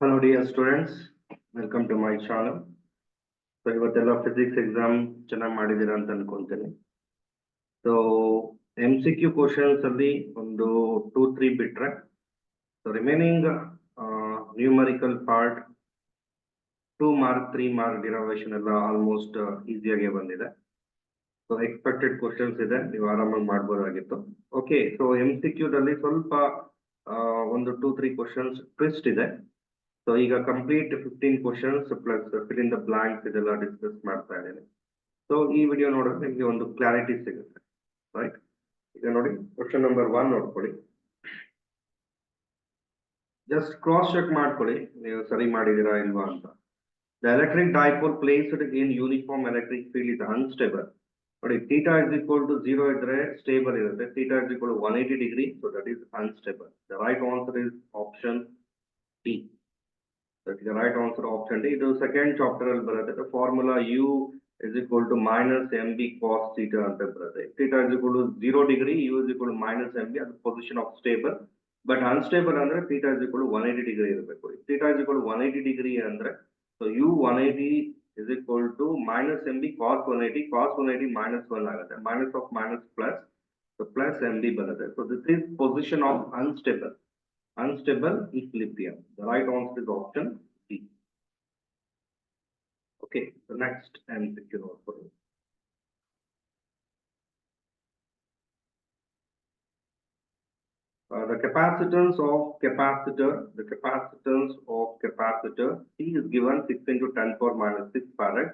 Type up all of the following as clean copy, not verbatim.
Hello dear students, welcome to my channel. So ಇವತ್ತೆಲ್ಲ physics exam ಚೆನ್ನಾಗಿ ಮಾಡಿದ್ದೀರಾ ಅಂತ ಅನ್ಕೊಂತೀನಿ. ಸೊ MCQ ಕ್ವಶನ್ಸ್ ಅಲ್ಲಿ ಒಂದು 2-3 ಬಿಟ್ರೆ so remaining numerical part 2 mark 3 mark derivation ಎಲ್ಲ ಆಲ್ಮೋಸ್ಟ್ ಈಸಿಯಾಗಿ ಬಂದಿದೆ. ಸೊ ಎಕ್ಸ್ಪೆಕ್ಟೆಡ್ ಕ್ವಶನ್ಸ್ ಇದೆ, ನೀವು ಆರಾಮಾಗಿ ಮಾಡ್ಬೋದಾಗಿತ್ತು. ಓಕೆ, ಸೊ MCQ ದಲ್ಲಿ ಸ್ವಲ್ಪ ಒಂದು 2-3 ಕ್ವಶನ್ಸ್ ಟ್ವಿಸ್ಟ್ ಇದೆ. ಸೊ ಈಗ complete 15 questions plus fill in the blanks ಇದೆಲ್ಲ ಡಿಸ್ಕಸ್ ಮಾಡ್ತಾ ಇದ್ದೇನೆ. ಸೊ ಈ ವಿಡಿಯೋ ನೋಡಿದ್ರೆ ನಿಮಗೆ ಒಂದು ಕ್ಲಾರಿಟಿ ಸಿಗುತ್ತೆ, ರೈಟ್? ಈಗ ನೋಡಿ, ಕ್ವಶನ್ ನಂಬರ್ 1 ನೋಡ್ಕೊಳ್ಳಿ. ಜಸ್ಟ್ ಕ್ರಾಸ್ ಚೆಕ್ ಮಾಡ್ಕೊಳ್ಳಿ ನೀವು ಸರಿ ಮಾಡಿದೀರಾ ಇಲ್ವಾ ಅಂತ. The electric dipole placed in uniform electric field is unstable. ನೋಡಿ, ಥೀಟಾ ಇಸ್ ಈಕ್ವಲ್ ಟು 0 ಇದ್ರೆ ಸ್ಟೇಬಲ್ ಇರುತ್ತೆ. Theta is equal to 180 degree, so that is unstable. The right answer is option D. The right answer option D. The second chapter al barate the formula U is equal to minus mb cos theta anta barate. Theta is equal to 0 degree, U is equal to minus mb at the position of stable, but unstable andre theta is equal to 180 degree irbeku. Theta is equal to 180 degree andre, so U 180 is equal to minus mb cos 180 minus 1 agate, minus of minus plus, so plus mb barate. So this is position of unstable equilibrium. The right answer is option D. Okay, the next MCQ note for you. The capacitance of capacitor C is given 6 into 10 power minus 6 farad.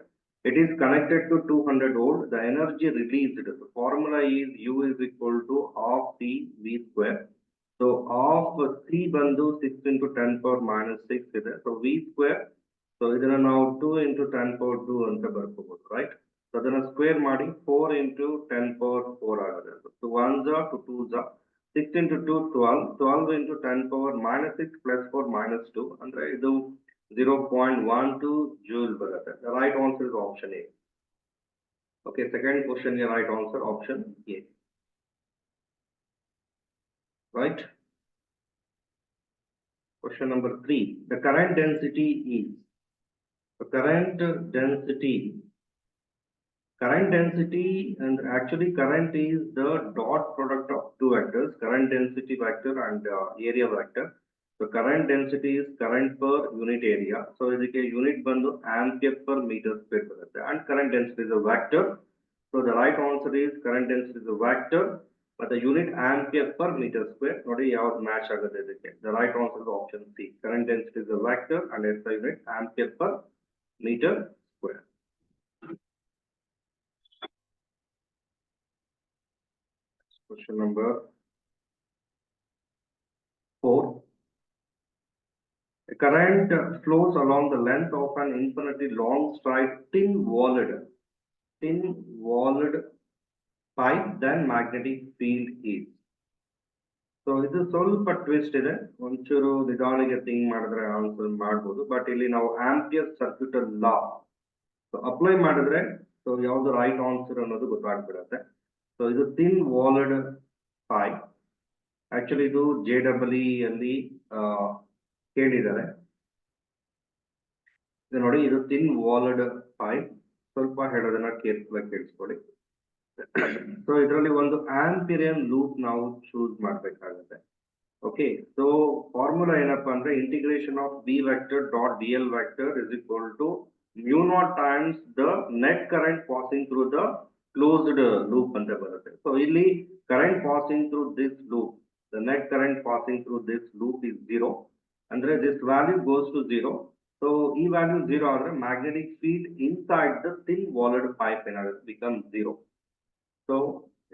It is connected to 200 volt. The energy released, the formula is U is equal to half C V square. So half C bandu 6 into 10 power minus 6 ಇದೆ. So V square, so ಇದನ್ನ ನಾವು 2 into 10 power 2 ಅಂತ ಬರ್ಕೋಬಹುದು, right? So ಅದನ್ನ square ಮಾಡಿ 4 into 10 power 4 ಆಗುತ್ತೆ. So 1s are to 2s are 6 into 2 12, 12 into 10 power minus 6 plus 4 minus 2 ಅಂದ್ರೆ ಇದು 0.12 joule ಬರುತ್ತೆ. The right answer is option A. Okay, second question, your right answer option A. Right? Question number 3. The current density is and actually current is the dot product of two vectors, current density vector and area vector. So current density is current per unit area. So ಇದಕ್ಕೆ unit ಬಂದು ampere per meter square ಬರುತ್ತೆ, and current density is a vector. So the right answer is current density is a vector, but the unit ampere per meter square ನೋಡಿ ಯಾವ್ದು match ಆಗುತ್ತೆ ಇದಕ್ಕೆ. The right answer is option C. Current density is a vector and its unit ampere per meter square. Question number 4. A current flows along the length of an infinitely long straight tin-walled pipe, then magnetic field is. So ಇದು ಸ್ವಲ್ಪ twist ಇದೆ, ಒಂಚೂರು ನಿಧಾನಿಗೆ think ಮಾಡಿದ್ರೆ answer ಮಾಡ್ಬೋದು. But ಇಲ್ಲಿ ನಾವು ampere circuit ಲಾ apply ಮಾಡಿದ್ರೆ so ಯಾವ್ದು ರೈಟ್ ಆನ್ಸರ್ ಅನ್ನೋದು ಗೊತ್ತಾಗ್ಬಿಡತ್ತೆ. ಸೊ ಇದು ಥಿನ್ ವಾಲ್ಡ್ ಪೈಪ್, ಆಕ್ಚುಲಿ ಇದು JEE ಅಲ್ಲಿ ಕೇಳಿದ್ದಾರೆ. ಇದು ನೋಡಿ, ಇದು ಥಿನ್ ವಾಲ್ಡ್ ಪೈಪ್. ಸ್ವಲ್ಪ ಹೇಳೋದನ್ನ ಕೇರ್ಫುಲ್ ಆಗಿ ಕೇಳಿಸ್ಕೊಳ್ಳಿ. ಸೊ ಇದರಲ್ಲಿ ಒಂದು ಆಂಪಿರಿಯನ್ ಲೂಪ್ ನಾವು ಚೂಸ್ ಮಾಡ್ಬೇಕಾಗುತ್ತೆ. ಓಕೆ, ಸೊ ಫಾರ್ಮುಲಾ ಏನಪ್ಪಾ ಅಂದ್ರೆ integration of B vector dot dl vector is equal to mu naught times the net current passing through the closed loop ಅಂತ ಬರುತ್ತೆ. ಸೊ ಇಲ್ಲಿ current passing through this loop, the net current passing through this loop is 0, ಅಂದ್ರೆ this value goes to 0. So ಈ value 0 ಆದ್ರೆ magnetic field inside the thin walled pipe ಏನಾಗುತ್ತೆ, becomes 0. So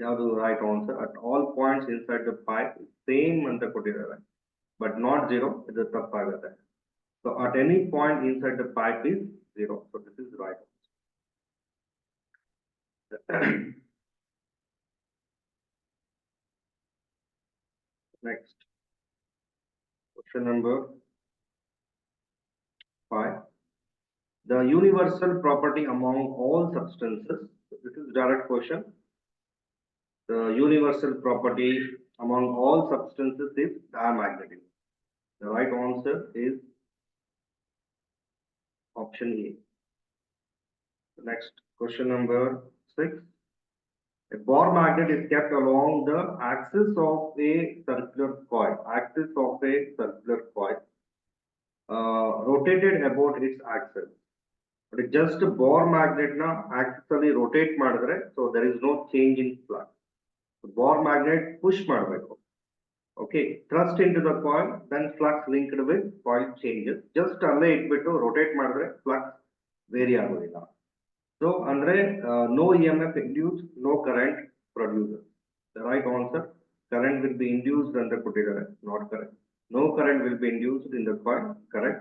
ಯಾವುದು right answer? At all points inside the pipe same ಅಂತ ಕೊಟ್ಟಿದ್ದಾರೆ, but not 0, ಇದು ತಪ್ಪಾಗುತ್ತೆ. So at any point inside the pipe is 0. So this is right answer. Next, question number 5. The universal property among all substances. This is direct question. The universal property among all substances is diamagnetism. The right answer is Option A. Next question number 6. A bar magnet is kept along the axis of a circular coil. Axis of a circular coil. Rotated about its axis. But just bar magnet na actually rotate ಮಾಡಿದ್ರೆ, so there is no change in flux. The bar magnet push ಮಾಡಬೇಕು. Okay, thrust into the coil, then flux linked with coil changes. Just ಅಲ್ಲೇ ಇಟ್ಬಿಟ್ಟು rotate ಮಾಡಿದ್ರೆ flux vary ಆಗೋದಿಲ್ಲ. So ಅಂದ್ರೆ no EMF induced, no current produced. The right answer, current will be induced under ಕೊಟ್ಟಿದ್ದಾರೆ, not correct. No current will be induced in the coil, correct.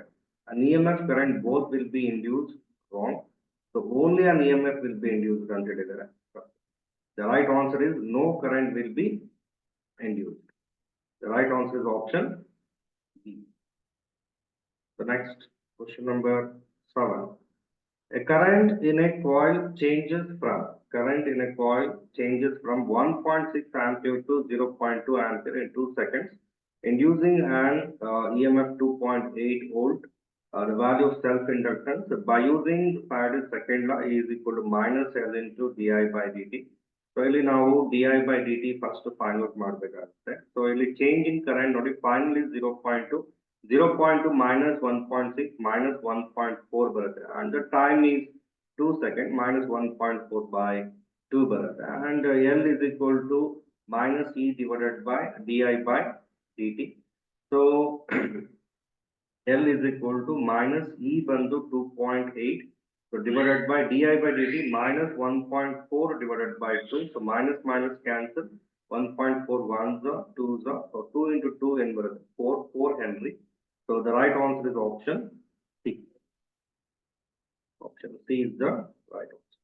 An EMF current both will be induced, wrong. So only an EMF will be induced under ಹೇಳಿದ್ದಾರೆ. The right answer is no current will be induced. The right answer is option B. The next question number 7. A current in a coil changes from 1.6 ampere to 0.2 ampere in 2 seconds, inducing an EMF 2.8 volt. The value of self-inductance by using Faraday's second law is equal to minus L into di by dt. So ಇಲ್ಲಿ ನಾವು di by dt first find out ಮಾಡಬೇಕಾಗುತ್ತೆ. So ಇಲ್ಲಿ change in current ನೋಡಿ finally 0.2 minus 1.6 minus 1.4 ಬರುತ್ತೆ, and the time is 2 seconds, minus 1.4 by 2 ಬರುತ್ತೆ, and L is equal to minus E divided by di by dt. So L is equal to minus E ಬಂದು 2.8, so divided by di by dt minus 1.4 divided by 2, so minus minus cancel, 1.4 ones are 2s are, so 2 into 2 n ಬರುತ್ತೆ 4 Henry. So the right answer is option C. Option C is the right answer.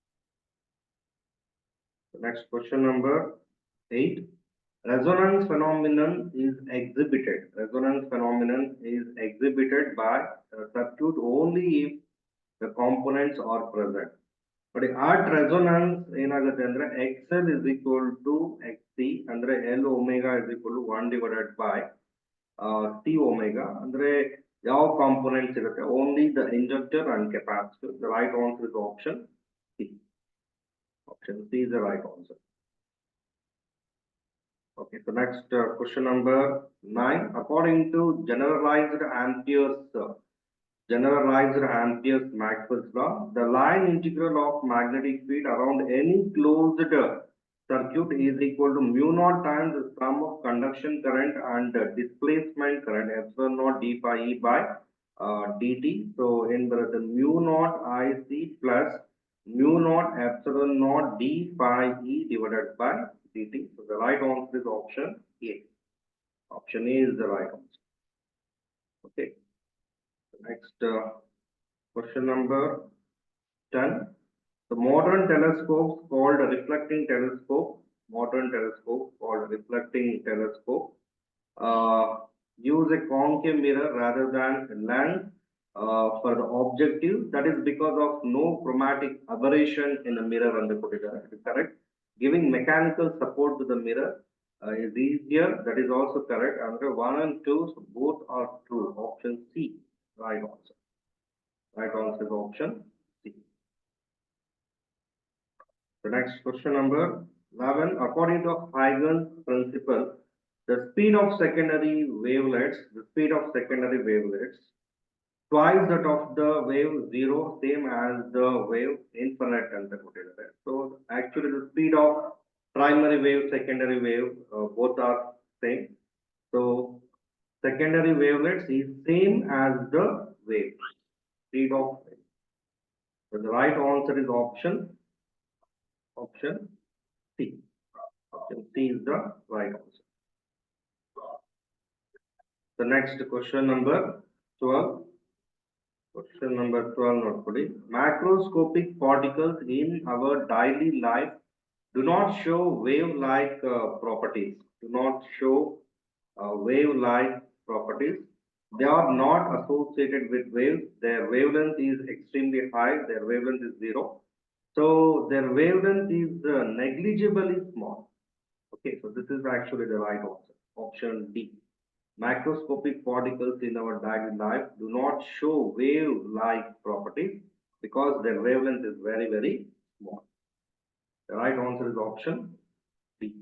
The next question number 8. Resonance phenomenon is exhibited. Resonance phenomenon is exhibited by a circuit only if the components are present. But at resonance ಏನಾಗುತ್ತೆ ಅಂದ್ರೆ XL is equal to XC, ಅಂದ್ರೆ L omega is equal to 1 divided by T omega, ಅಂದ್ರೆ ಯಾವ components ಇರುತ್ತೆ, only the inductor and capacitor. The right answer is option C. Option C is the right answer. Okay, so next question number 9. According to generalized Ampere's Maxwell's law, the line integral of magnetic field around any closed circuit is equal to mu naught times the sum of conduction current and displacement current epsilon naught d phi E by dt. So in the mu naught IC plus mu naught epsilon naught d phi E divided by dt. So the right answer is option A. Option A is the right answer. Okay. Next question number 10. The modern telescopes called a reflecting telescope, use a concave mirror rather than a lens for the objective. That is because of no chromatic aberration in the mirror and the correct. Giving mechanical support to the mirror is easier. That is also correct. Under 1 and 2, so both are true. Option C, right answer. Right answer is option C. The next question number 11. According to Huygens principle, the speed of secondary wavelets, twice that of the wave 0, same as the wave infinite ಅಂತ ಕೊಟ್ಟಿದ್ದಾರೆ. So actually the speed of primary wave, secondary wave, both are same. So secondary wavelets is same as the wave, speed of wave. So the right answer is option C. Option C is the right answer. The next question number 12. Question number 12 not putting. Macroscopic particles in our daily life do not show wave-like properties. They are not associated with waves. Their wavelength is extremely high. Their wavelength is 0. So their wavelength is negligibly small. Okay, so this is actually the right answer. Option D. Macroscopic particles in our daily life do not show wave-like properties because their wavelength is very, very small. The right answer is option B.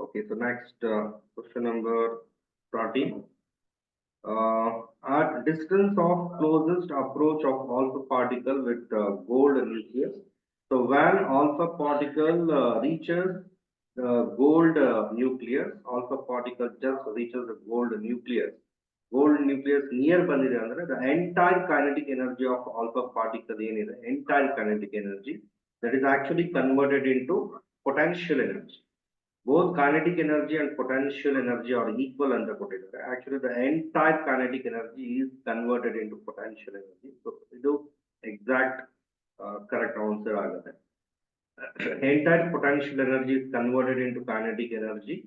Okay, so next question number 13. At distance of closest approach of alpha particle with gold nucleus. So when alpha particle reaches the gold nucleus, alpha particle just reaches the gold nucleus. Gold nucleus near bandide andre the entire kinetic energy of alpha particle ಏನಿದೆ entire kinetic energy that is actually converted into potential energy. Both kinetic energy and potential energy are equal ಅಂತ ಕೊಟ್ಟಿದ್ದಾರೆ. Actually the entire kinetic energy is converted into potential energy. So ಇದು exact correct answer ಆಗುತ್ತೆ. Entire potential energy is converted into kinetic energy.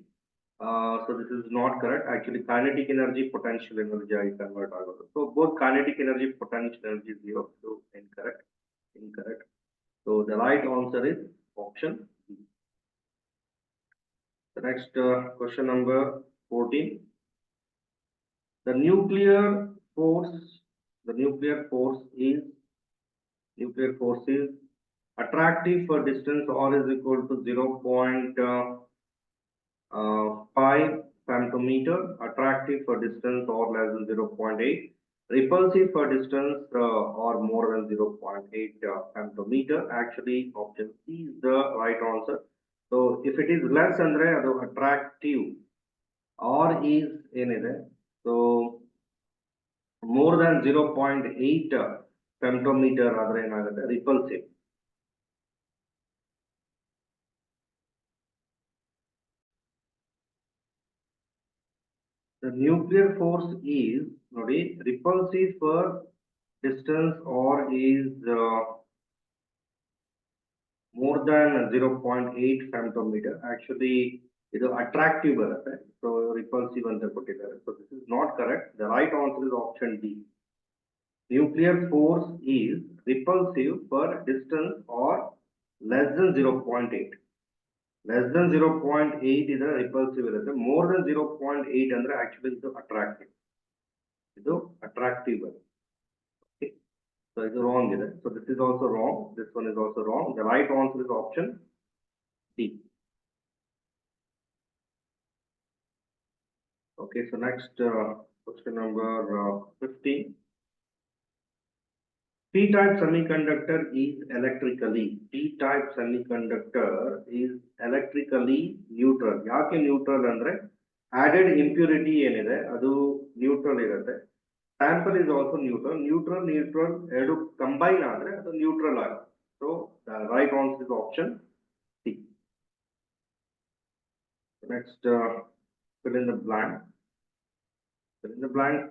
So this is not correct. Actually kinetic energy potential energy I convert ಆಗೋದು. So both kinetic energy potential energy 0. So incorrect. So the right answer is option B. The next question number 14. The nuclear force is attractive for distance r is equal to 0.5 femtometer, attractive for distance or less than 0.8, repulsive for distance or more than 0.8 femtometer. Actually option C is the right answer. So if it is less andre adu attractive, or is enide, so more than 0.8 femtometer adre enagutte repulsive. The nuclear force is nodi repulsive for distance or is more than 0.8 femtometer. Actually ಇದು attractive ಬರುತ್ತೆ. So repulsive ಅಂತ ಕೊಟ್ಟಿದ್ದಾರೆ. So this is not correct. The right answer is option D. Nuclear force is repulsive for distance or less than 0.8. Less than 0.8 is a repulsive irutte. More than 0.8 andre actually ಇದು attractive. ಇದು attractive ಬರುತ್ತೆ. Okay. So it's wrong ಇದೆ. So this is also wrong. This one is also wrong. The right answer is option D. Okay, so next question number 15. P-type semiconductor is electrically neutral. ಯಾಕೆ neutral ಅಂದ್ರೆ added impurity ಏನಿದೆ ಅದು neutral ಇರುತ್ತೆ. Sample is also neutral ಎರಡು combine ಆದರೆ ಅದು neutral ಆಗುತ್ತೆ. So the right answer is option C. Next fill in the blank.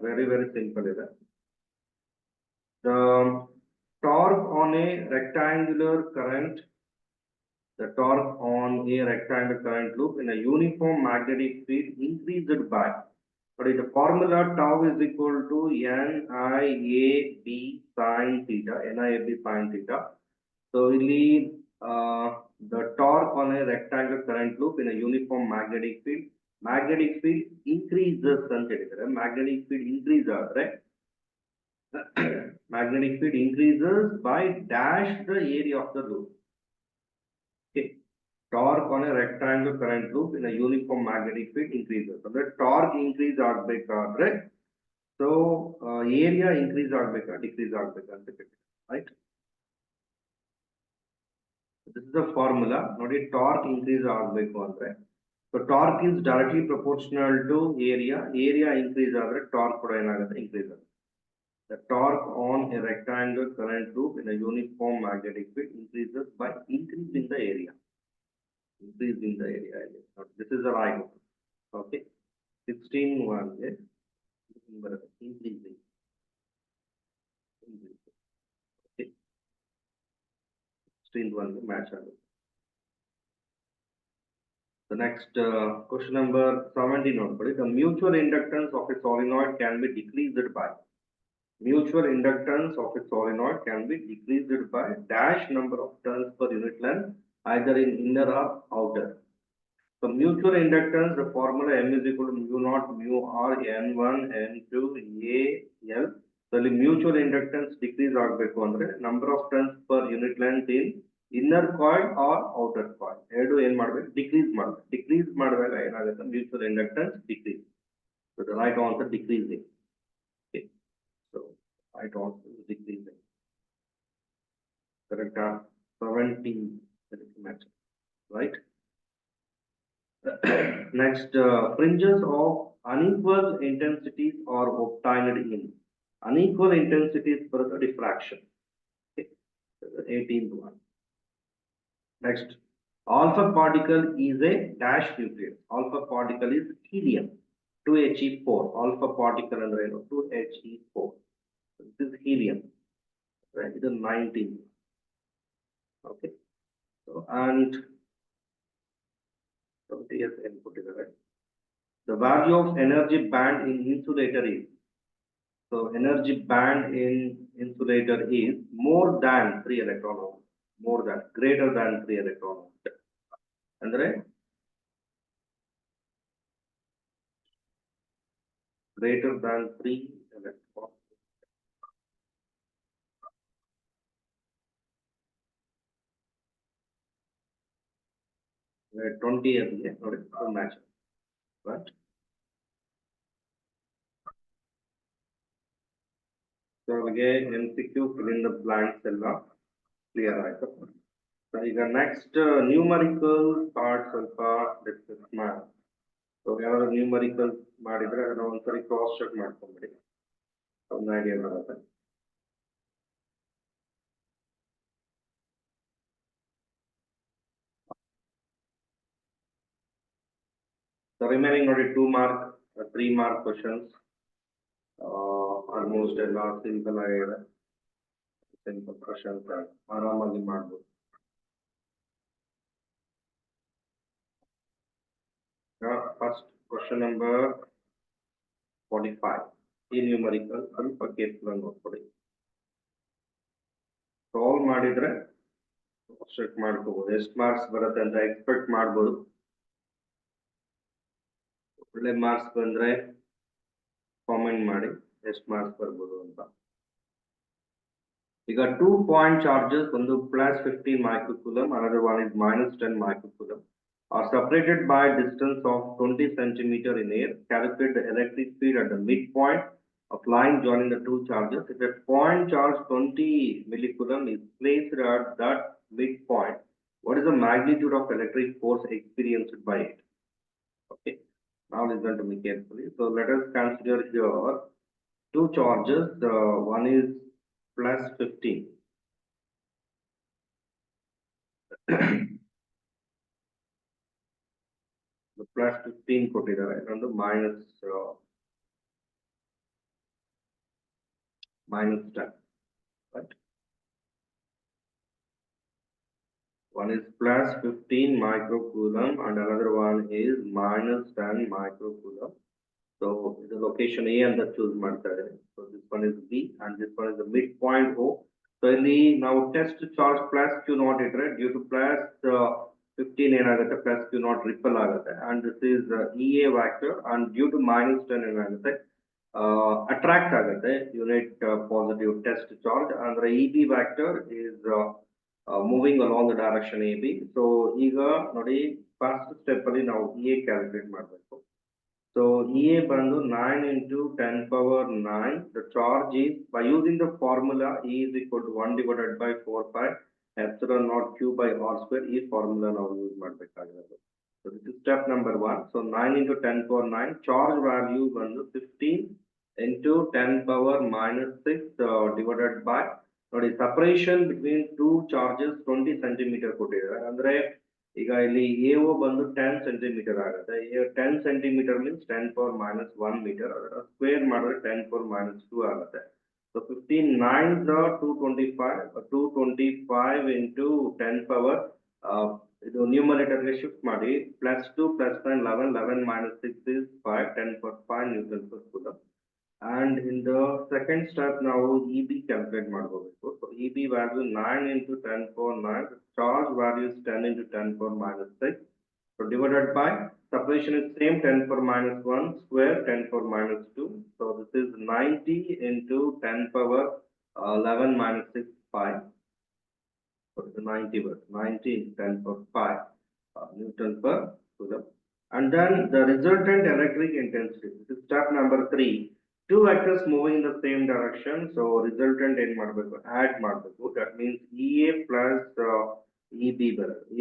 Very, very simple is that. The torque on a rectangular current loop in a uniform magnetic field increased by, but the formula tau is equal to NIAB sin theta. So the torque on a rectangular current loop in a uniform magnetic field increases ಅಂತ ಹೇಳಿದರೆ magnetic field increases by dash the area of the loop. Okay, torque on a rectangular current loop in a uniform magnetic field increases. So the torque increase ಆಗಬೇಕಾದ್ರೆ so area increase ಆಗಬೇಕಾ decrease ಆಗಬೇಕಾ ಅಂತ ಕೇಳ್ತಾರೆ, right? This is the formula. ನೋಡಿ torque increase ಆಗಬೇಕು ಅಂದ್ರೆ so torque is directly proportional to area increase ಆದರೆ torque ಕೂಡ ಏನಾಗುತ್ತೆ increase ಆಗುತ್ತೆ. The torque on a rectangular current loop in a uniform magnetic field increases by increasing the area. This is the right one. Okay. 16(1) is increasing. Okay. 16(1) match ಆಗುತ್ತೆ. The next question number 17 ನೋಡ್ಕೊಳ್ಳಿ. The mutual inductance of a solenoid can be decreased by dash number of turns per unit length either in inner or outer. So mutual inductance, the formula M is equal to mu naught mu R N1 N2 A L. So the mutual inductance decrease ಆಗಬೇಕು ಅಂದ್ರೆ number of turns per unit length in inner coil or outer coil. ಎರಡು ಏನ್ ಮಾಡಬೇಕು decrease ಮಾಡಬೇಕು. Decrease ಮಾಡಿದಾಗ ಏನಾಗುತ್ತೆ mutual inductance decrease. So the right answer decreasing. Okay. So right answer is decreasing. Correct. 70 match. Right. Next, fringes of unequal intensities are obtained in unequal intensities for the diffraction. Okay. 18th one. Next, alpha particle is a dash nucleus. Alpha particle is helium 2He4. Alpha particle and 2He4. This is helium. Right? This is 19. Okay. So and input is right. The value of energy band in insulator is, so energy band in insulator is more than 3 electron volt, more than, greater than 3 electron volt. Andre greater than 3 electron. Where 20 is not match, right? So again MCQ fill in the blanks ella clear ಆಯ್ತು. So ಈಗ next numerical part ಸ್ವಲ್ಪ discuss ಮಾಡೋಣ. So ಯಾರು numerical ಮಾಡಿದ್ರೆ ಅದನ್ನ ಒಂದ್ಸರಿ cross check ಮಾಡ್ಕೊಂಡ್ಬಿಡಿ, ಒಂದು idea ಬರುತ್ತೆ. The remaining ನೋಡಿ 2 mark 3 mark questions almost ಎಲ್ಲ ಸಿಂಪಲ್ ಆಗಿದೆ. ಸಿಂಪಲ್ questions ಆರಾಮಾಗಿ ಮಾಡ್ಬೋದು. First question number 45 ಈ ನ್ಯೂಮರಿಕಲ್ ಸ್ವಲ್ಪ ಕೇರ್ಫುಲ್ ಆಗಿ ನೋಡ್ಕೊಳ್ಳಿ. ಸಾಲ್ವ್ ಮಾಡಿದ್ರೆ ಚೆಕ್ ಮಾಡ್ಕೋಬಹುದು ಎಷ್ಟು ಮಾರ್ಕ್ಸ್ ಬರುತ್ತೆ ಅಂತ ಎಕ್ಸ್ಪೆಕ್ಟ್ ಮಾಡ್ಬೋದು. ಒಳ್ಳೆ ಮಾರ್ಕ್ಸ್ ಬಂದ್ರೆ ಕಾಮೆಂಟ್ ಮಾಡಿ ಎಷ್ಟು ಮಾರ್ಕ್ಸ್ ಬರ್ಬೋದು ಅಂತ. ಈಗ 2 point charges, ಒಂದು +15 microcoulomb, another one is -10 microcoulomb, are separated by a distance of 20 centimeter in air. Calculate the electric field at the midpoint of line joining the two charges. If a point charge 20 millicoulomb is placed at that midpoint, what is the magnitude of electric force experienced by it? Okay. Now listen to me carefully. So let us consider here two charges. One is +15. The +15 ಕೊಟ್ಟಿದ್ದಾರೆ, ಇನ್ನೊಂದು -10, right? One is +15 microcoulomb and another one is -10 microcoulomb. So the location A and the choose ಮಾಡ್ತಾರೆ. So this one is B and this one is the midpoint O. So ಇಲ್ಲಿ ನಾವು test charge +Q0 ಇಟ್ರೆ due to +15 ಏನಾಗುತ್ತೆ +Q0 ripple ಆಗುತ್ತೆ, and this is EA vector, and due to -10 ಏನಾಗುತ್ತೆ attract ಆಗುತ್ತೆ unit positive test charge, and the EB vector is moving along the direction AB. So ಈಗ ನೋಡಿ first step ಅಲ್ಲಿ ನಾವು EA calculate ಮಾಡಬೇಕು. So EA ಬಂದು 9 into 10 power 9. The charge is, by using the formula E is equal to 1 divided by 4 pi epsilon naught Q by R square. ಈ formula ನಾವು use ಮಾಡಬೇಕಾಗಿರೋದು. So this is step number 1. So 9 into 10 power 9, charge value ಬಂದು 15 into 10 power -6 divided by, ನೋಡಿ separation between two charges 20 centimeter ಕೊಟ್ಟಿದ್ದಾರೆ, ಅಂದ್ರೆ ಈಗ ಇಲ್ಲಿ AO ಬಂದು 10 centimeter ಆಗುತ್ತೆ. 10 centimeter means 10 power -1 meter, ಅದರ ಸ್ಕ್ವೇರ್ ಮಾಡಿದ್ರೆ 10 power -2 ಆಗುತ್ತೆ. So 15 9s are 225 into 10 power, ಇದು ನ್ಯೂಮರೇಟರ್ ಗೆ ಶಿಫ್ಟ್ ಮಾಡಿ +2 +9 11 11 -6 is 5, 10 power 5 Newton per coulomb. And in the second step ನಾವು EB ಕ್ಯಾಲ್ಕುಲೇಟ್ ಮಾಡ್ಕೋಬೇಕು. So EB value 9 into 10 power 9, charge value is 10 into 10 power -6. So divided by separation is same 10 power minus 1 square 10 power minus 2. So this is 90 into 10 power 11 minus 6 5. So it's 90 watt. 90 into 10 power 5 Newton per coulomb. And then the resultant electric intensity. This is step number 3. Two vectors moving in the same direction. So resultant in add ಮಾಡಬೇಕು. That means EA plus EB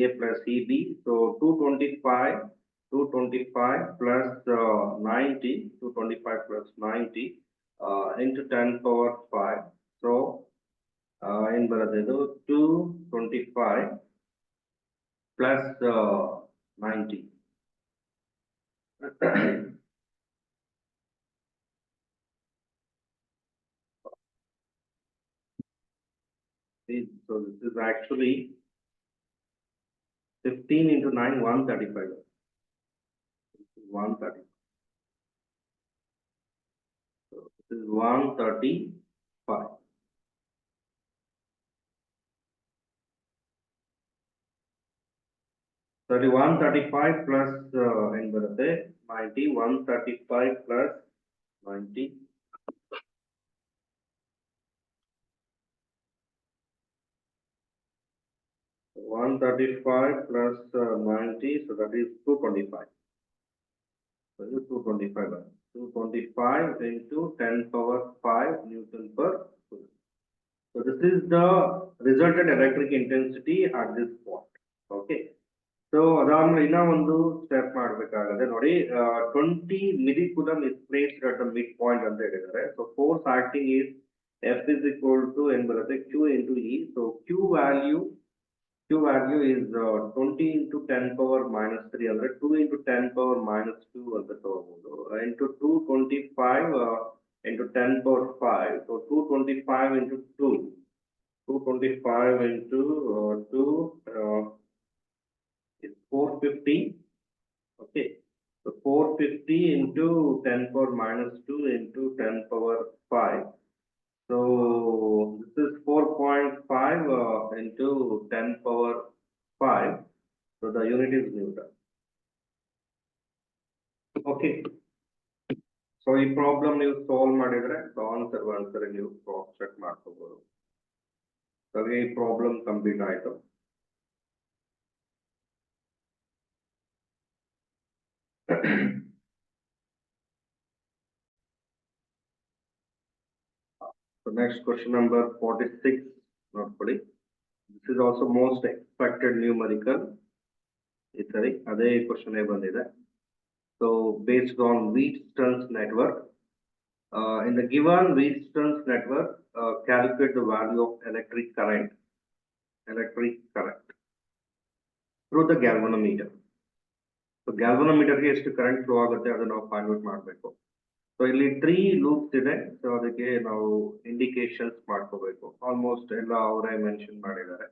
A plus EB. So 225 plus 90, 225 plus 90 into 10 power 5. So in ಬರೋದು 225 plus 90. So this is actually 15 into 9, 135. 130. So this is 135. So 135 plus in ಬರುತ್ತೆ 90, 135 plus 90. So 135 plus 90, so that is 225. So this is 225. 225 into 10 power 5 Newton per coulomb. So this is the resultant electric intensity at this point. Okay. So ಅದಾದ್ಮೇಲೆ ಇನ್ನ ಒಂದು step ಮಾಡಬೇಕಾಗುತ್ತೆ ನೋಡಿ 20 milli-coulomb is placed at the midpoint ಅಂತ ಹೇಳಿದ್ದಾರೆ. So force acting is F is equal to ಏನು ಬರುತ್ತೆ Q into E. So Q value is 20 into 10 power minus 3 ಅಂದ್ರೆ 2 into 10 power minus 2 ಅಂತ ತಗೋಬಹುದು into 225 into 10 power 5. So 225 into 2. 225 into 2 is 450. Okay. So 450 into 10 power minus 2 into 10 power 5. So this is 4.5 into 10 power 5. So the unit is Newton. Okay. So ಈ problem ನೀವು solve ಮಾಡಿದ್ರೆ answer ಒಂದ್ಸರಿ ನೀವು cross check ಮಾಡ್ಕೋಬಹುದು. So ಈ problem complete ಆಯ್ತು. So next question number 46. ನೋಡ್ಕೊಳ್ಳಿ. This is also most expected numerical. Sorry, ಅದೇ ಕ್ವಶನ್ ಬಂದಿದೆ. So based on Wheatstone's network, in the given Wheatstone's network, calculate the value of electric current through the galvanometer. So galvanometer ಗೆ ಎಷ್ಟು current flow ಆಗುತ್ತೆ ಅದನ್ನ ನಾವು find out ಮಾಡಬೇಕು. So ಇಲ್ಲಿ 3 loops ಇದೆ. ಸೊ ಅದಕ್ಕೆ ನಾವು ಇಂಡಿಕೇಶನ್ಸ್ ಮಾಡ್ಕೋಬೇಕು. ಆಲ್ಮೋಸ್ಟ್ ಎಲ್ಲ ಅವರೇ ಮೆನ್ಷನ್ ಮಾಡಿದ್ದಾರೆ.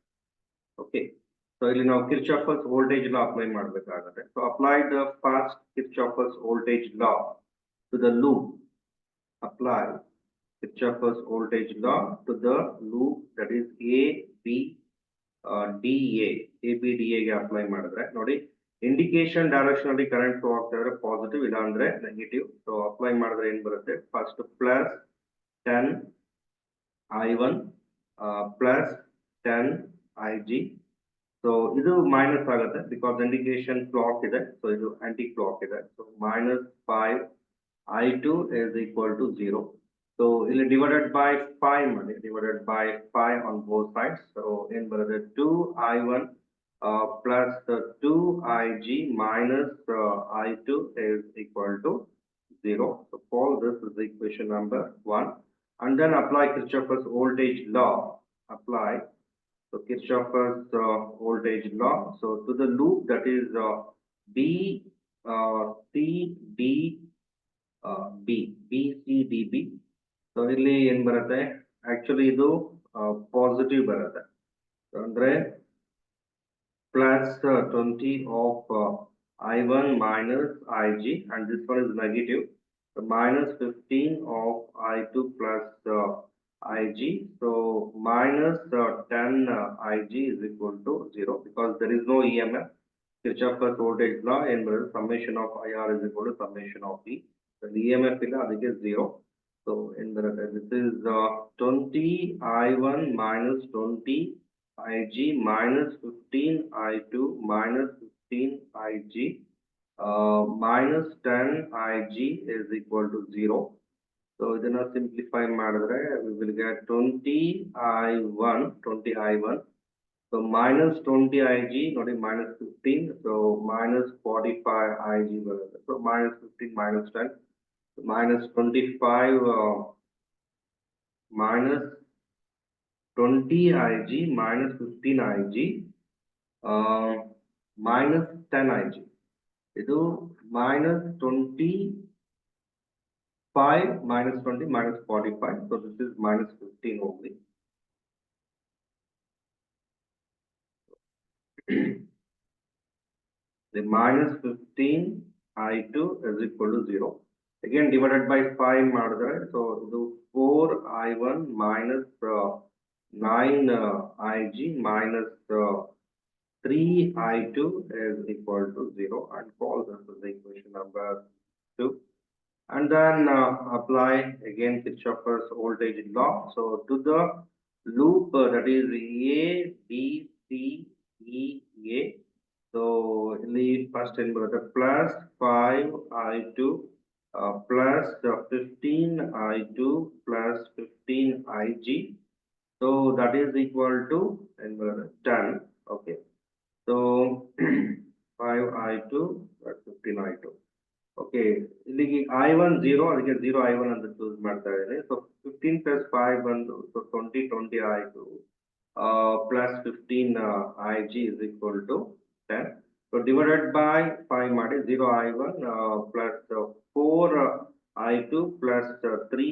ಓಕೆ. ಸೊ ಇಲ್ಲಿ ನಾವು ಕಿರ್ಚಾಫಸ್ ವೋಲ್ಟೇಜ್ ಲಾ ಅಪ್ಲೈ ಮಾಡಬೇಕಾಗುತ್ತೆ. So apply the first Kirchhoff's voltage law to the loop. Apply Kirchhoff's voltage law to the loop that is A B D A B D ಎಗೆ apply ಮಾಡಿದ್ರೆ ನೋಡಿ indication direction ಅಲ್ಲಿ current flow ಆಗ್ತಾ ಇದ್ರೆ positive, ಇಲ್ಲ ಅಂದ್ರೆ negative. So apply ಮಾಡಿದ್ರೆ ಏನ್ ಬರುತ್ತೆ first plus 10 I1 plus 10 IG. So ಇದು ಮೈನಸ್ ಆಗುತ್ತೆ ಬಿಕಾಸ್ ಇಂಡಿಕೇಶನ್ ಕ್ಲಾಕ್ ಇದೆ. ಸೊ ಇದು ಆಂಟಿ ಕ್ಲಾಕ್ ಇದೆ. So minus 5 I2 is equal to 0. So ಇಲ್ಲಿ divided by 5 ಮಾಡಿ, divided by 5 on both sides. So ಏನ್ ಬರುತ್ತೆ 2 I1 plus 2 IG minus I2 is equal to 0. So call this is equation number 1. And then apply Kirchhoff's voltage law. Apply. So Kirchhoff's voltage law. So to the loop that is B C D B C D B. So ಇಲ್ಲಿ ಏನ್ ಬರುತ್ತೆ actually ಇದು positive ಬರುತ್ತೆ. ಅಂದ್ರೆ plus 20 of I1 minus IG, and this one is negative. So minus 15 of I2 plus IG. So minus 10 IG is equal to 0 because there is no EMF. Kirchhoff's voltage law and summation of IR is equal to summation of E. The EMF is that is 0. So in this is 20 I1 minus 20 IG minus 15 I2 minus 15 IG minus 10 IG is equal to 0. So ಇದನ್ನ simplify ಮಾಡಿದ್ರೆ we will get 20 I1 so minus 20 Ig not minus 15 so minus 45 Ig so minus 15 minus 10 so minus 25 minus 20 Ig minus 15 Ig minus 10 Ig ಇದು minus 25 minus 20 minus 45 so this is minus 15 only. The minus 15 I2 is equal to 0. Again divided by 5 ಮಾಡಿದ್ರೆ so ಇದು 4 I1 minus 9 Ig minus 3 I2 is equal to 0 and call this as the equation number 2. And then apply again Kirchhoff's voltage law. So to the loop that is A, B, C, E, A. So leave first in the plus 5 I2 plus 15 I2 plus 15 Ig. So that is equal to 10. Okay. So 5 I2 plus 15 I2. Okay, ಇಲ್ಲಿಗೆ I1 0 ಅದಕ್ಕೆ 0 I1 ಅಂತ choose ಮಾಡ್ತಾ ಇದ್ದೀನಿ so 15 plus 5 ಬಂದು so 20 I2 plus 15 Ig is equal to 10 so divided by 5 ಮಾಡಿ 0 I1 plus 4 I2 plus 3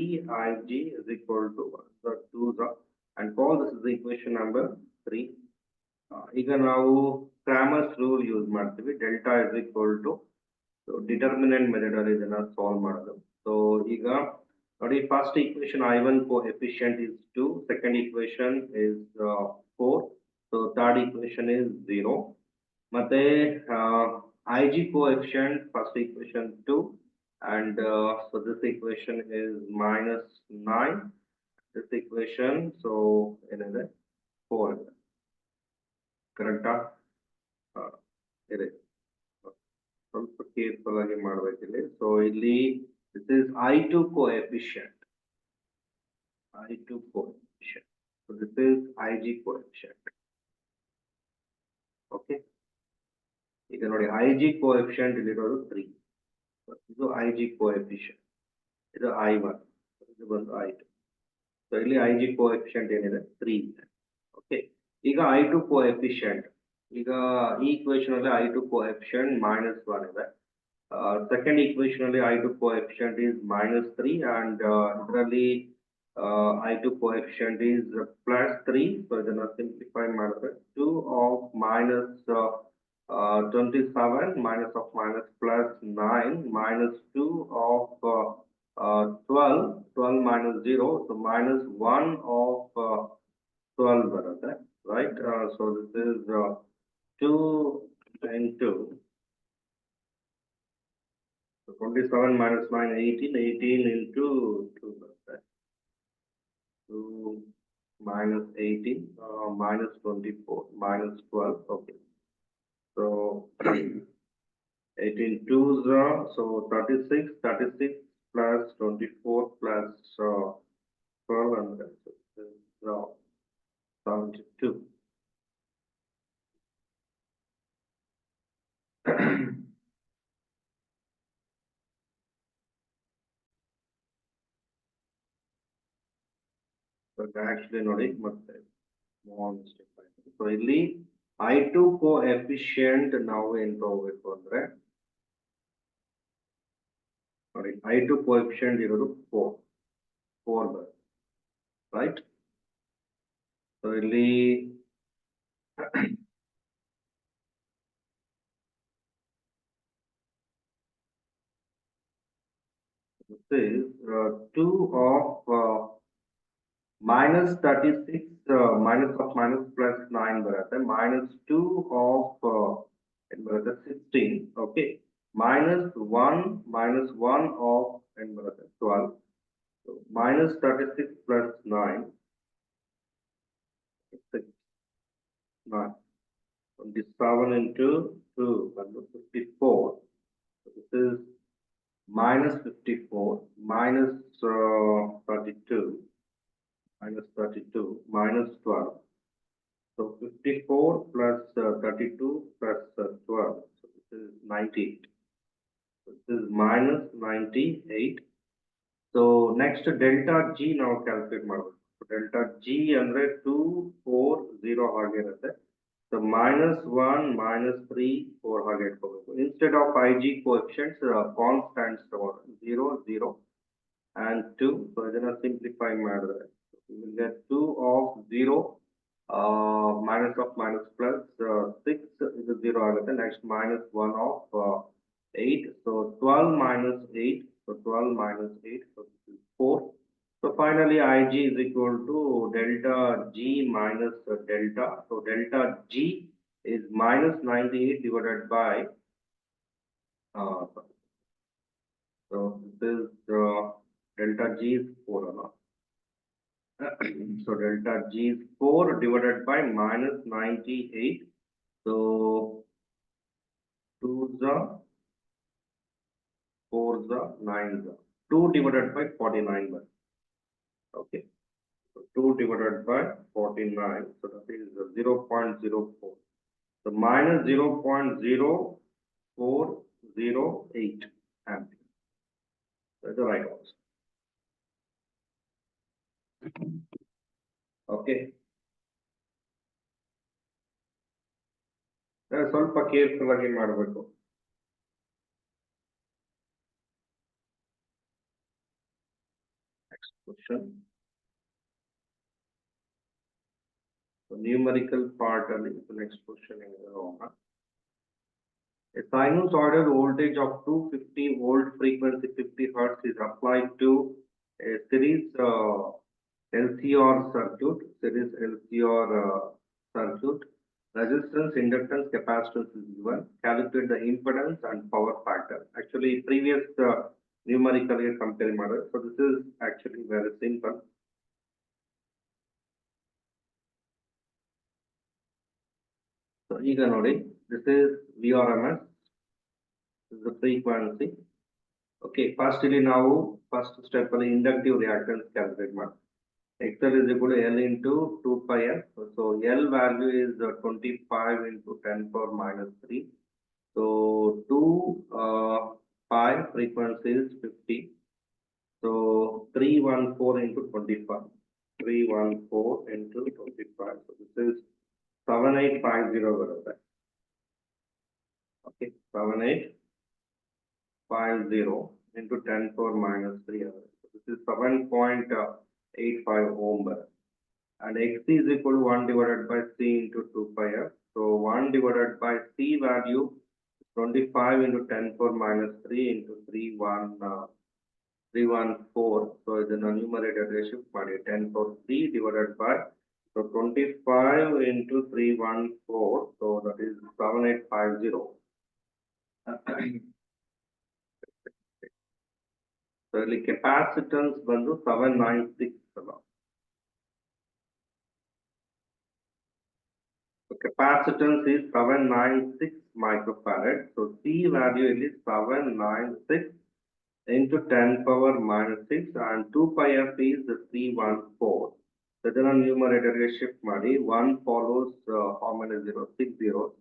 Ig is equal to 2 and call this is the equation number 3. ಈಗ ನಾವು Cramer's rule use ಮಾಡ್ತೀವಿ delta is equal to so determinant method ಅಲ್ಲಿ ಇದನ್ನ solve ಮಾಡೋದು so ಈಗ ನೋಡಿ first equation I1 coefficient is 2 second equation is 4 so third equation is 0 ಮತ್ತೆ Ig coefficient first equation 2 and so this equation is minus 9 this equation so ಏನಿದೆ 4 correct ಇದೆ ಸ್ವಲ್ಪ careful ಆಗಿ ಮಾಡಬೇಕಿಲ್ಲಿ ಸೊ ಇಲ್ಲಿ this is I2 coefficient so this is Ig coefficient okay ಈಗ ನೋಡಿ Ig coefficient ಇಲ್ಲಿರೋದು 3 ಇದು Ig coefficient ಇದು I1 ಇದು ಬಂದು I2 ಸೊ ಇಲ್ಲಿ Ig coefficient ಏನಿದೆ 3 ಇದೆ ಓಕೆ ಈಗ I2 coefficient ಈಗ ಈ equation ಅಲ್ಲಿ I2 coefficient minus 1 ಇದೆ second equation ಅಲ್ಲಿ I2 coefficient is minus 3 and ಇದರಲ್ಲಿ I2 coefficient is plus 3 so ಇದನ್ನ simplify ಮಾಡಿದ್ರೆ 2 of minus 27 minus of minus plus 9 minus 2 of 12 minus 0 so minus 1 of 12 ಬರುತ್ತೆ right so this is 2 into so 27 minus 9 18 into 2 2 minus 18 minus 24 minus 12 okay so 18 2s so 36 plus 24 plus 12 and 72 so actually ನೋಡಿ ಮತ್ತೆ so ಇಲ್ಲಿ I2 coefficient ನಾವು ಏನು ತಗೋಬೇಕು ಅಂದ್ರೆ ನೋಡಿ I2 coefficient ಇರೋದು 4 ಬರುತ್ತೆ right so ಇಲ್ಲಿ this is 2 of minus 36 minus of minus plus 9 ಬರುತ್ತೆ minus 2 of and brother 16, okay, minus 1 of and brother 12, so minus 36 plus 9, 6, 9, 27 into 2, 54, so this is minus 54, minus 32, minus 12. So 54 plus 32 plus 12. So this is 98. So this is minus 98. So next delta G now calculate ಮಾಡಬೇಕು. So delta G ಅಂದ್ರೆ 240 ಹಾಗೆ ಇರುತ್ತೆ. So minus 1 minus 3 4 ಹಾಗೆ ಇಟ್ಕೋಬೇಕು. Instead of IG coefficients constants ತಗೊಂಡ್ರೆ 0 0 and 2. So ಇದನ್ನ simplify ಮಾಡಿದ್ರೆ you will get 2 of 0 minus of minus plus 6 is a 0 ಆಗುತ್ತೆ. Next minus 1 of 8. So 12 minus 8. So 12 minus 8. So this is 4. So finally Ig is equal to delta G minus delta. So delta G is minus 98 divided by so this is delta G is 4 or not. So delta G is 4 divided by minus 98. So 2 the 4 the 9 the 2 divided by 49. Okay. So 2 divided by 49. So that is 0.04. So minus 0.0408 ampere. That's the right answer. Okay. ಸ್ವಲ್ಪ careful ಆಗಿ ಮಾಡಬೇಕು. Next question. So numerical part ಅಲ್ಲಿ the next question is a sinusoidal voltage of 250 volt frequency 50 hertz is applied to a series LCR circuit. Circuit. Resistance, inductance, capacitance is given. Calculate the impedance and power factor. Actually, previous numerical compare model. So this is actually very simple. So ಈಗ ನೋಡಿ, this is VRMS. This is the frequency. Okay, first ಇಲ್ಲಿ ನಾವು first step ಅಲ್ಲಿ inductive reactance calculate ಮಾಡ್ತೀವಿ. XL is equal to L into 2 pi F. So L value is 25 into 10 power minus 3. So 2 pi frequency is 50. So 314 into 25. 314 into 25. So this is 7850. Okay, 7850 into 10 power minus 3. So this is 7.85 ohm. And X is equal to 1 divided by C into 2 pi F. So 1 divided by C value is 25 into 10 power minus 3 into 314. So the numerator shift ಮಾಡಿ 10 power 3 divided by so 25 into 314. So that is 7850. So ಇಲ್ಲಿ capacitance ಬಂದು 796 ಅಲ್ಲ. So capacitance is 796 microfarad. So C value is 796 into 10 power minus 6 and 2 pi F is 314. So then numerator shift ಮಾಡಿ 1 follows how many zeros? 6 zeros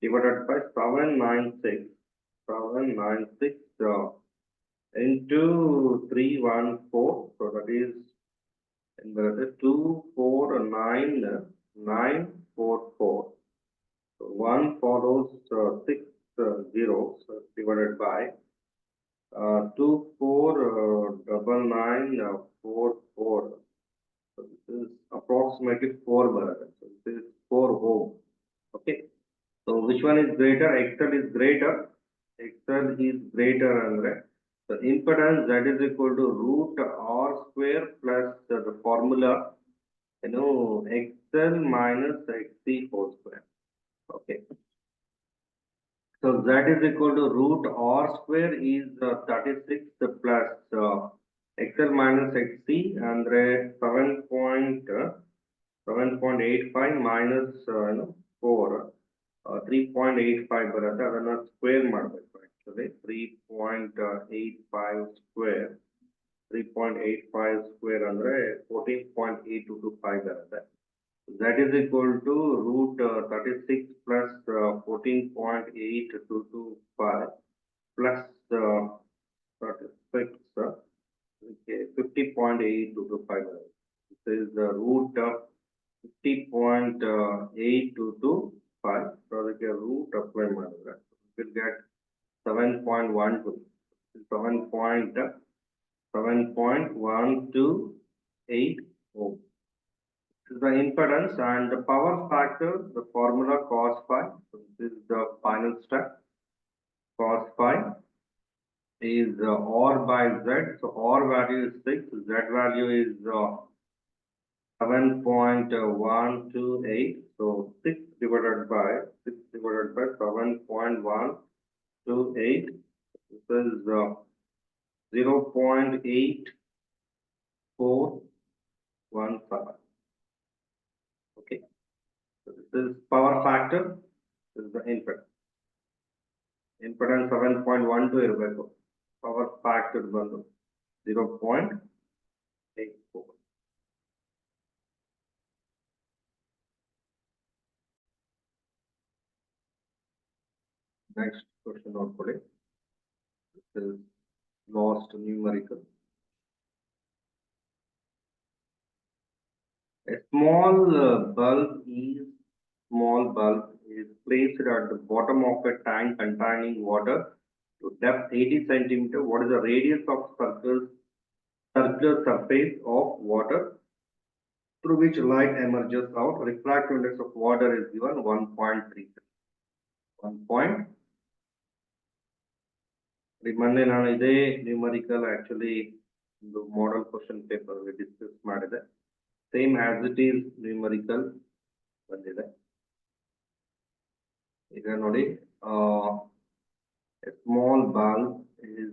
divided by 796 into 314. So that is 249944. So 1 follows 6 zeros divided by 249944. So this is approximately 4 barakas. So this is 4 ohm. Okay. So which one is greater? XL is greater. XL is greater andre. So impedance that is equal to root R square plus the formula, you know, XL minus XC whole square. Okay. So z is equal to root r square is 36 plus xl minus xc andre 7.85 minus 4 3.85 ಬರುತ್ತೆ ಅದನ್ನ square ಮಾಡಬೇಕು actually 3.85 square 3.85 square ಅಂದ್ರೆ 14.8225 ಬರುತ್ತೆ z is equal to root 36 plus 14.8225 plus 36 okay 50.8225 this is the root of 50.8225 so the root apply ಮಾಡಿದ್ರೆ we will get 7.12 7.128 ohm. This is the impedance and the power factor, the formula cos phi. So this is the final step. Cos phi is R by Z. So R value is 6, Z value is 7.128. So 6 divided by 7.128. This is 0.8417. Okay, so this is power factor, this is the impedance. Impedance 7.12 ಇರಬೇಕು power factor ಬಂದು 0.84. Next question ನೋಡ್ಕೊಳ್ಳಿ. This is lost numerical. A small bulb is placed at the bottom of a tank containing water to depth 80 centimeter. What is the radius of circular surface of water through which light emerges out? Refractive index of water is given 1.3. 1. ಮೊನ್ನೆ ನಾನು ಇದೇ numerical actually ಒಂದು model question paper discuss ಮಾಡಿದೆ same as it is numerical ಬಂದಿದೆ ಈಗ ನೋಡಿ a small bulb is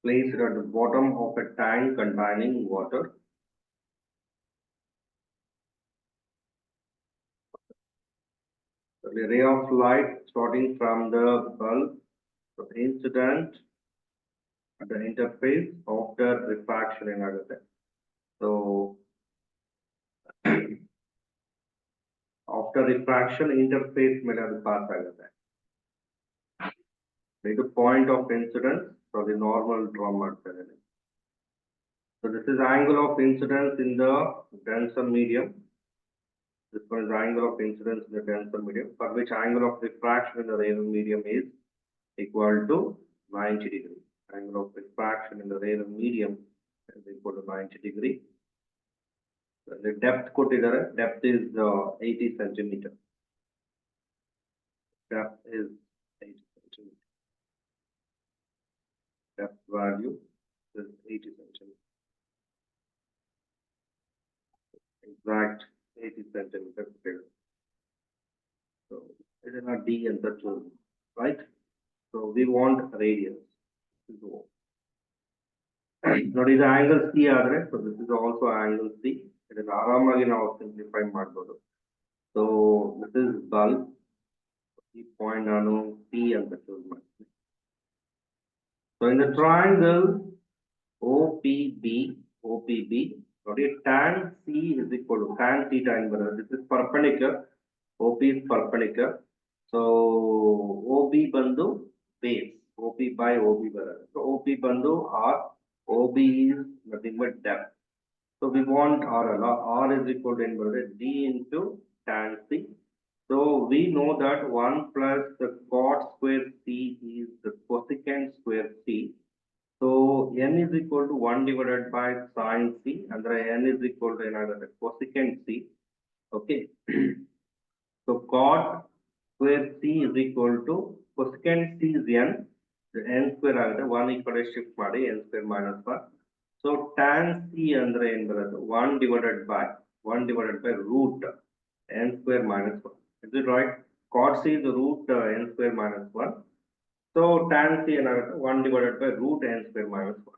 placed at the bottom of a tank containing water. The ray of light starting from the bulb, the incident at the interface after refraction ಏನಾಗುತ್ತೆ so after refraction interface ಮೇಲೆ ಅದು pass ಆಗುತ್ತೆ ಇದು point of incidence so the normal draw ಮಾಡ್ತಾ ಇದ್ದೇನೆ so this is angle of incidence in the denser medium. This one is angle of incidence in the denser medium for which angle of refraction in the rarer medium is equal to 90 degree. Angle of refraction in the rarer medium is equal to 90 degree. So the depth ಕೊಟ್ಟಿದ್ದಾರೆ depth is 80 centimeter. Depth is 80 centimeter. Depth value is 80 centimeter. Exact 80 centimeter. So it is not D and the choose, right? So we want radius. Now this angle C ಆದರೆ so this is also angle C. It is ಆರಾಮಾಗಿ ನಾವು simplify ಮಾಡಬಹುದು. So this is bulb. ಈ point ನಾನು P ಅಂತ choose ಮಾಡ್ತೀನಿ. So in the triangle OPB, ನೋಡಿ tan C is equal to tan theta in ಬರುತ್ತೆ. This is perpendicular. OP is perpendicular. So OB ಬಂದು base. OP by OB ಬರುತ್ತೆ. So OP ಬಂದು R. OB is nothing but depth. So we want R ಅಲ್ಲ. R is equal to ಏನು ಬರುತ್ತೆ D into tan C. So we know that 1 plus the cot square C is the cosecant square C. So n is equal to 1 divided by sin C and n is equal to another cosecant C. Okay. So cot square C is equal to cosecant C is n. The n square agade 1 equal to shift ಮಾಡಿ n square minus 1. So tan C andre ಏನು ಬರುತ್ತೆ 1 divided by root n square minus 1. Is it right? cot c is root n square minus 1. So tan c ಏನಾಗುತ್ತೆ 1 divided by root n square minus 1.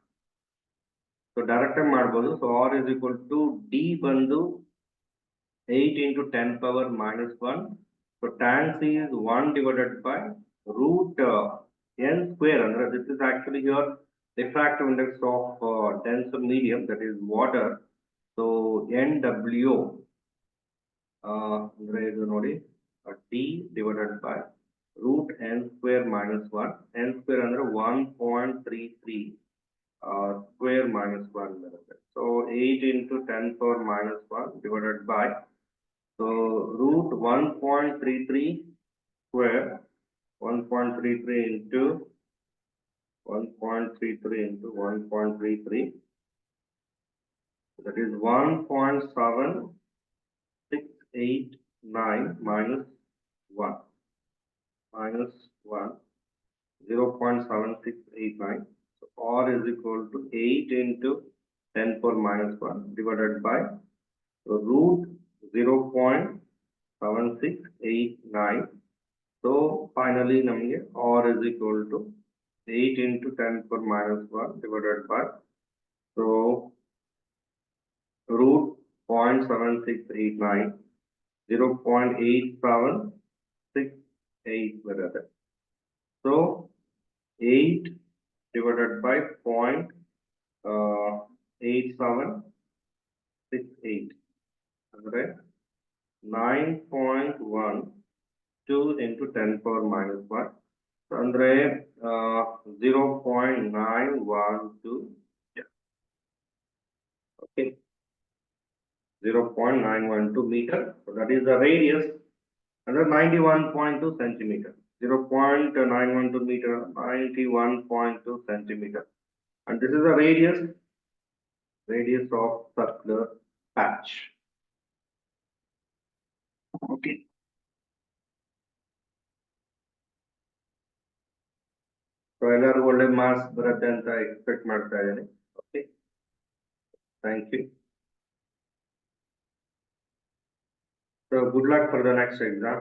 So direct ಆಗಿ ಮಾಡ್ಬೋದು. So r is equal to d ಬಂದು 8 into 10 power minus 1. So tan c is 1 divided by root n square. And this is actually your diffractive index of denser medium, that is water. So NW ಅಂದ್ರೆ ಇದು ನೋಡಿ d divided by root n square minus 1. N square ಅಂದ್ರೆ 1.33 square minus 1 ಬರುತ್ತೆ. So 8 into 10 power minus 1 divided by so root 1.33 square 1.33 into 1.33 into 1.33, that is 1.7689 minus 1 minus 1 0.7689. So r is equal to 8 into 10 power minus 1 divided by root 0.7689. So finally ನಮಗೆ r is equal to 8 into 10 power minus 1 divided by so root 0.7689 0.8768 ಬರುತ್ತೆ. So 8 divided by 0.8768 ಅಂದ್ರೆ 9.12 into 10 power minus 1 ಅಂದ್ರೆ 0.912. Okay, 0.912 meter. So that is the radius, under 91.2 centimeter. 0.912 meter, 91.2 centimeter, and this is the radius of circular patch. Okay. So ಎಲ್ಲರಿಗೂ ಒಳ್ಳೆ marks ಬರುತ್ತೆ ಅಂತ expect ಮಾಡ್ತಾ ಇದ್ದೀನಿ. Okay, thank you. So good luck for the next exam.